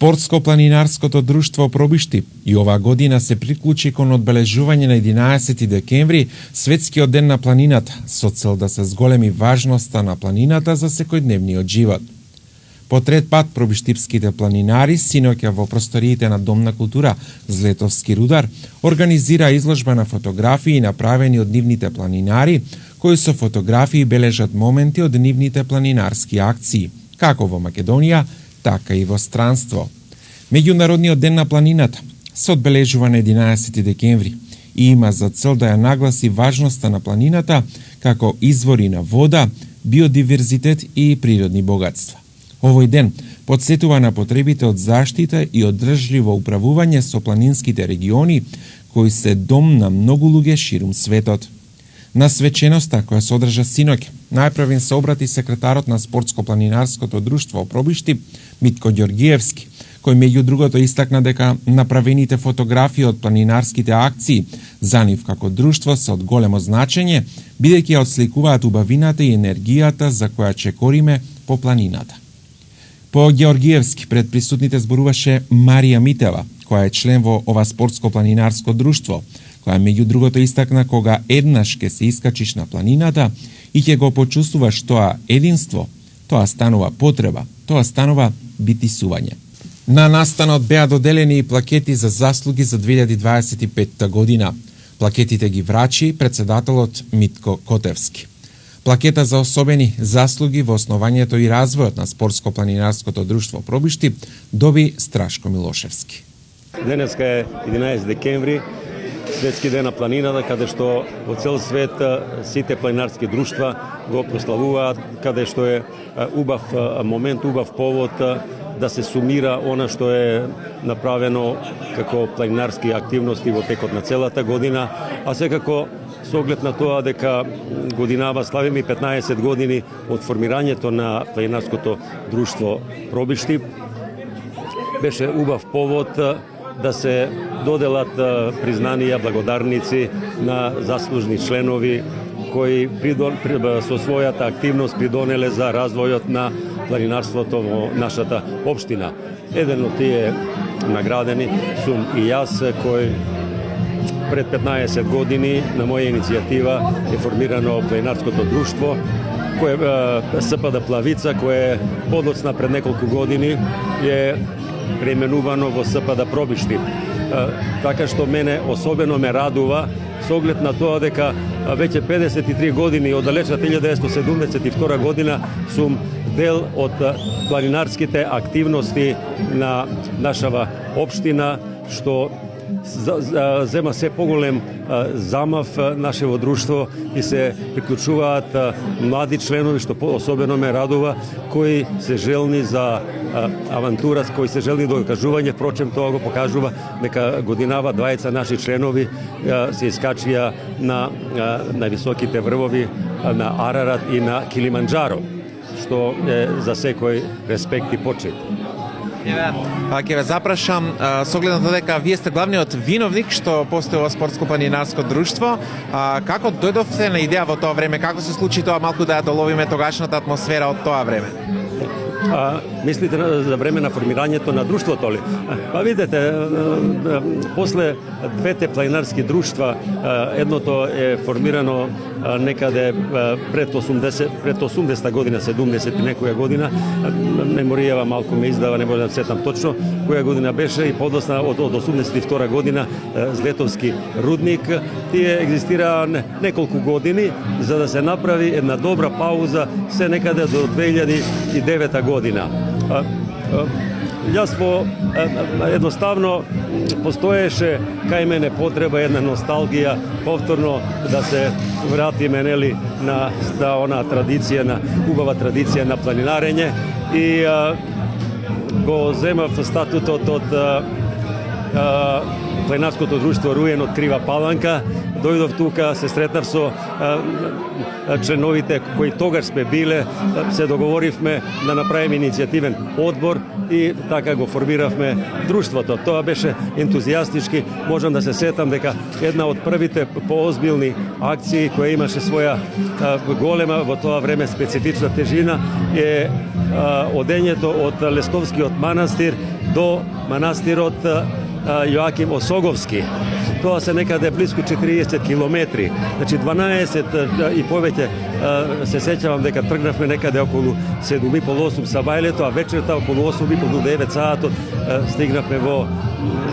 Спортско-планинарското друштво Пробишти и оваа година се приклучи кон одбележување на 11 декември, Светскиот ден на планината, со цел да се зголеми важноста на планината за секојдневниот живот. По трет пат пробиштипските планинари синоќа во просториите на Дом на култура Злетовски рудар организира изложба на фотографии направени од нивните планинари, кои со фотографии бележат моменти од нивните планинарски акции, како во Македонија, така и во странство. Меѓународниот ден на планината се одбележува на 11 декември и има за цел да ја нагласи важноста на планината како извори на вода, биодиверзитет и природни богатства. Овој ден потсетува на потребите од заштита и одржливо управување со планинските региони, кои се дом на многу луѓе ширум светот. На свеченоста која се одржа синоќ, најпрвен се обрати секретарот на Спортско-планинарското друштво Пробишти, Митко Ѓоргиевски, кој меѓу другото истакна дека направените фотографии од планинарските акции за нив како друштво се од големо значење, бидејќи ја отсликуваат убавината и енергијата за која чекориме по планината. По Ѓоргиевски пред присутните зборуваше Марија Митева, која е член во ова спортско-планинарско друштво, која меѓу другото истакна кога еднаш ке се искачиш на планината и ќе го почувствуваш тоа единство, тоа станува потреба, тоа станува битисување. На настанот беа доделени и плакети за заслуги за 2025 година. Плакетите ги врачи председателот Митко Котевски. Плакета за особени заслуги во основањето и развојот на Спортско-планинарското друштво Пробишти доби Страшко Милошевски. Денеска е 11 декември, Светски ден на планината, каде што во цел свет сите планинарски друштва го прославуваат, каде што е убав момент, убав повод да се сумира она што е направено како планинарски активности во текот на целата година, а секако со оглед на тоа дека годинава славиме 15 години од формирањето на планинарското друштво Пробишти, беше убав повод да се доделат признанија, благодарници на заслужни членови кои со својата активност придонеле за развојот на планинарството во нашата општина. Еден од тие наградени сум и јас, кој пред 15 години на моја иницијатива е формирано планинарското друштво, кое СПД Плавица, кое подоцна пред неколку години е преименувано во СПД Пробишти. Така што мене особено ме радува со оглед на тоа дека веќе 53 години од далечната 1972 година сум дел од планинарските активности на нашава општина, што зема се поголем замав нашево друштво и се приклучуваат млади членови, што особено ме радува, кои се желни за авантура, кои се желни до докажување. Впрочем, тоа го покажува дека годинава двајца наши членови се искачија на високите врвови на Арарат и на Килиманџаро, што е за секој респект и почит. Ќе ве запрашам, со оглед на тоа дека вие сте главниот виновник што постои ова спортско-планинарско друштво, како дојдовте на идеја во тоа време, како се случи тоа, малку да ја доловиме тогашната атмосфера од тоа време? Мислите за време на формирањето на друштвото ли? Па видите, после двете планинарски друштва, едното е формирано некаде пред 80 година, 70 и некоја година, меморијава малку ме издава, не можам да сетам точно која година беше, и подосна од 82 година Злетовски рудник. Тие екзистираа неколку години за да се направи една добра пауза се некаде до 2009 година. Јас едноставно постоеше кај мене потреба, една носталгија, повторно да се вратиме на онаа традиција, на убава традиција на планинарење, и го земав статутот од планинарското друштво Руен од Крива Паланка, дојдов тука, се сретнав со членовите кои тогаш сме биле, се договоривме да направиме иницијативен одбор и така го формиравме друштвото. Тоа беше ентузијастички, можам да се сетам дека една од првите поозбилни акции која имаше своја голема во тоа време специфична тежина е одењето од Лестовскиот манастир до манастирот Јоаким Осоговски. Тоа се некаде близко 40 километри. Значи 12 и повеќе се сеќавам дека тргнавме некаде околу 7:30-8 са бајлето, а вечерта околу 8:30 до 9 саатот стигнавме во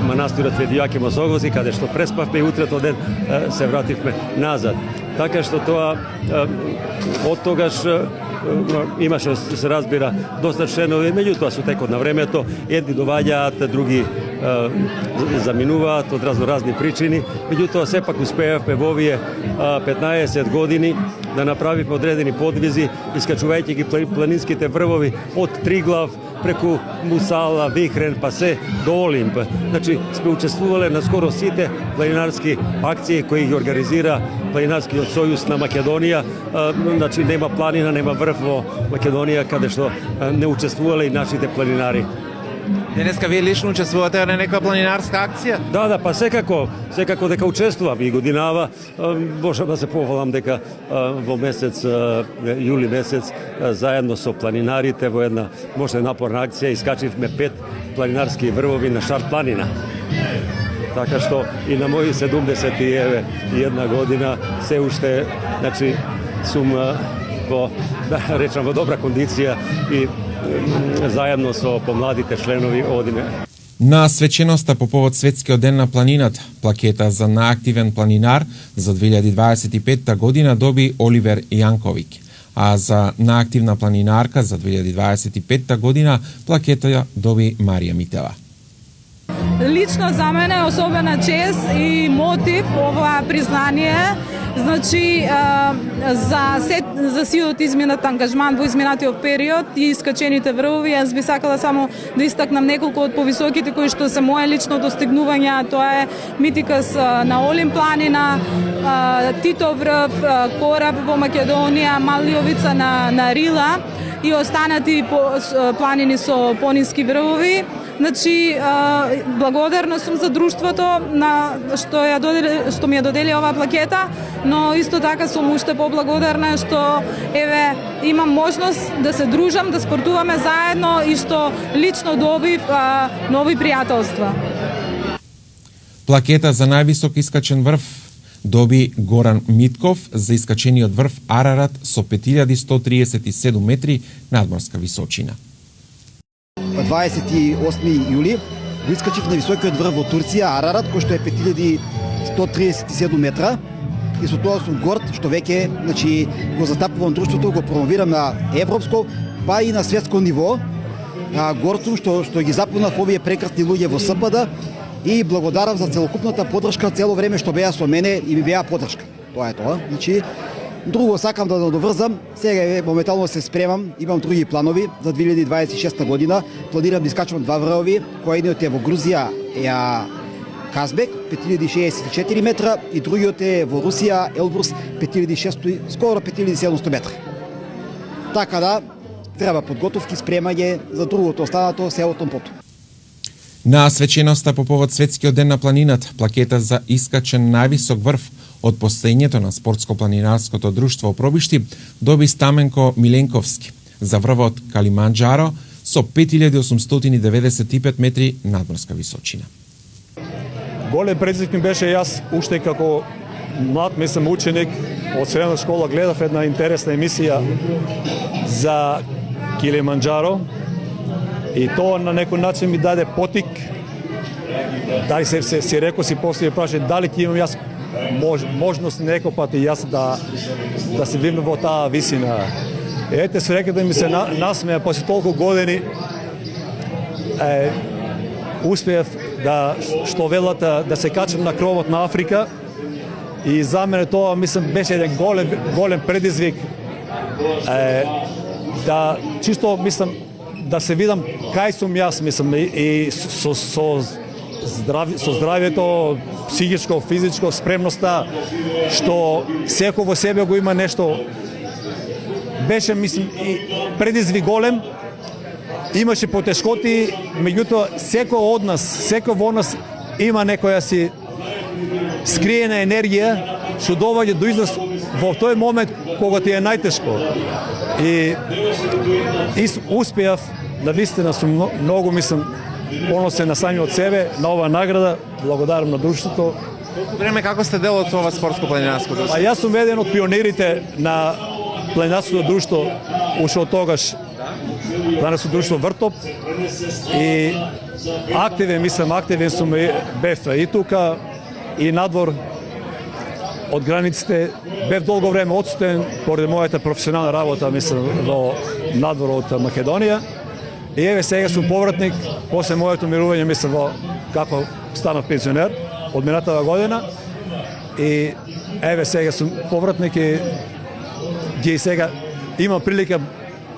манастирот Јоаким Осоговски, каде што преспавме и утретот ден се вративме назад. Така што тоа од тогаш имаше, се разбира, доста членови, меѓутоа со текот на времето едни доваѓаат, други заминуваат од разни причини, меѓутоа сепак успеавме во овие 15 години да направиме одредени подвизи, искачувајќи ги планинските врвови од Триглав преку Мусала, Вихрен, па се до Олимп. Значи, сме учествувале на скоро сите планинарски акции кои ги организира Планинарскиот сојуз на Македонија. Значи, нема планина, нема врв во Македонија каде што не учествувале и нашите планинари. Денеска вие лично учествувате на некоја планинарска акција? Да, па секако дека учествувам и годинава. Можам да се похвалам дека во месец јули месец заедно со планинарите во една можна напорна акција искачивме 5 планинарски врвови на Шар планина. Така што и на мои 71 година се уште, значи, сум во, да речам, во добра кондиција и заедно со помладите членови одиме. На свеченоста по повод Светскиот ден на планината, плакета за наактивен планинар за 2025 година доби Оливер Јанковиќ, а за наактивна планинарка за 2025 година плакета ја доби Марија Митева. Лично за мене е особена чест и мотив ова признание. Значи, за сиот изминат ангажман во изминатиот период и искачените врвови, јас би сакала само да истакнам неколку од повисоките кои што се моje лично достигнувања. Тоа е Митикас на Олимп планина, Тито врв, Кораб во Македонија, Малиовица на Рила и останати планини со понински врвови. Значи, благодарна сум за друштвото што ми ја додели оваа плакета, но исто така сум уште поблагодарна што имам можност да се дружам, да спортуваме заедно и што лично добив нови пријателства. Плакета за највисок искачен врв доби Горан Митков за искачениот врв Арарат со 5137 метри надморска височина. 28 јули го искачив на високиот врв во Турција, Арарат, кој што е 5137 метра. И со тоа сум горд што веќе, значи, го застапувам друштвото, го промовирам на европско, па и на светско ниво. Горд сум што ги запунав овие прекрасни луѓе во СПД и благодарам за целокупната поддршка цело време што беа со мене и ми беа поддршка. Тоа е тоа. Значи, друго сакам да доврзам, сега моментално се спремам, имам други планови за 2026 година. Планирам да искачувам 2 врвови, кој едниот е во Грузија, Казбек, 5064 метра и другиот е во Русија, Елбрус, 5600, скоро 5700 метра. Така да, треба подготовки, спремање за другото, останато се од потом. На свеченоста по повод Светскиот ден на планината, плакета за искачен највисок врв од постоењето на спортско-планинарското друштво Пробишти доби Стаменко Миленковски за врвот Калиманџаро со 5895 метри надморска височина. Голем предизвик ми беше јас уште како млад, мислам ученик од средна школа, гледав една интересна емисија за Килиманџаро и тоа на некој начин ми даде потик. Дали си рекол, си после прашај дали ќе имам јас можност некој пат и јас да се вивнам во таа висина. Ете, среќата ми се насмеа после толку години. Успеав да, што велата, да се качам на кровот на Африка и за мене тоа, мислам, беше еден голем предизвик да, чисто, мислам, да се видам кај сум јас, мислам, и со здравието, психичко, физичко, спремноста, што секој во себе го има нешто. Беше, мислам, и предизвик голем, имаше потешкоти, меѓутоа секој од нас, секој во нас има некоја си скриена енергија што доаѓа до израз во тој момент кога ти е најтешко. И успеав, навистина сум многу, мислам, поносен на самиот себе, на оваа награда, благодарам на друштвото. Колку време како сте дел од ова спортско планинарско друштво? А јас сум еден од пионерите на планинарското друштво, уште од тогаш планинарско друштво Вртоп, и активен сум бев и тука и надвор од границите. Бев долго време отсутен поради мојата професионална работа, мислам, во надвор од Македонија. И еве сега сум повратник после моето мирување, мислам, како станав пензионер од минатава година. И еве сега сум повратник и ги сега имам прилика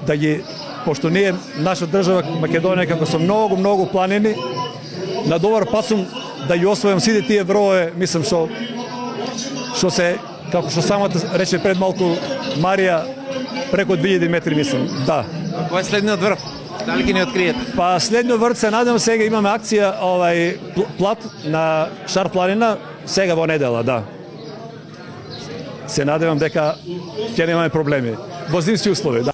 да ги, пошто ние наша држава Македонија како со многу планини, на добар пат сум да ги освојам сите тие врове, мислам, што се, како што самата рече пред малку Марија, преку 2000 метри, мислам. Да. Кој е следниот врв? Дали ги не откриете? Па следниот врв се надевам, сега имаме акција плат на Шар планина сега во недела, да. Се надевам дека ќе немаме проблеми во зимски услови, да.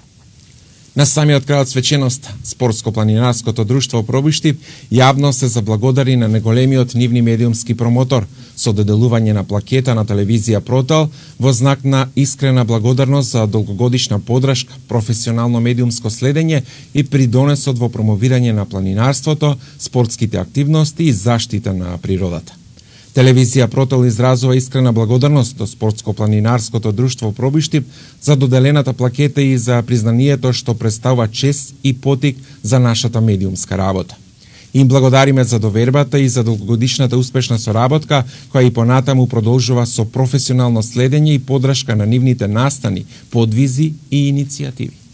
На самиот крај од свеченост, Спортско-планинарското друштво Пробиштип јавно се заблагодари на неголемиот нивни медиумски промотор со доделување на плакета на телевизија Протел во знак на искрена благодарност за долгогодишна подршка, професионално медиумско следење и придонесот во промовирање на планинарството, спортските активности и заштита на природата. Телевизија Протел изразува искрена благодарност до Спортско-планинарското друштво Пробиштип за доделената плакета и за признанието што представува чест и потик за нашата медиумска работа. Им благодариме за довербата и за долгогодишната успешна соработка, која и понатаму продолжува со професионално следење и подршка на нивните настани, подвизи и иницијативи.